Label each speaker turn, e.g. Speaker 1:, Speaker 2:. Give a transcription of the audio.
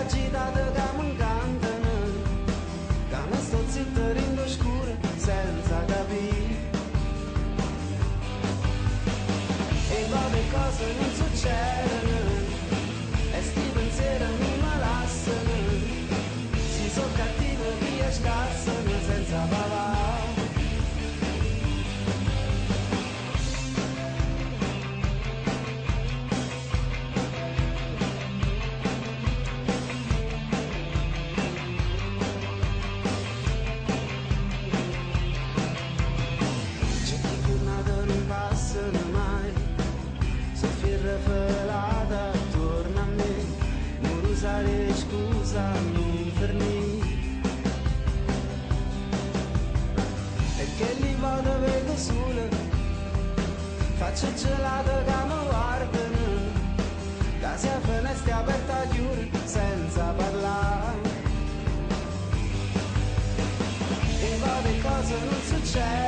Speaker 1: agitata che mi incantano, che mi sto zitto in oscuro senza capire. E poi cose non succedono, e sti pensieri mi malassano, si sono cattivi via scassano senza papà. Revelata attorno a me, non usare scusa, non fermi. E che li vado vedo solo, faccio gelato che mi guardano, che sia finestra aperta chiusa senza parlare. E poi le cose non succedono.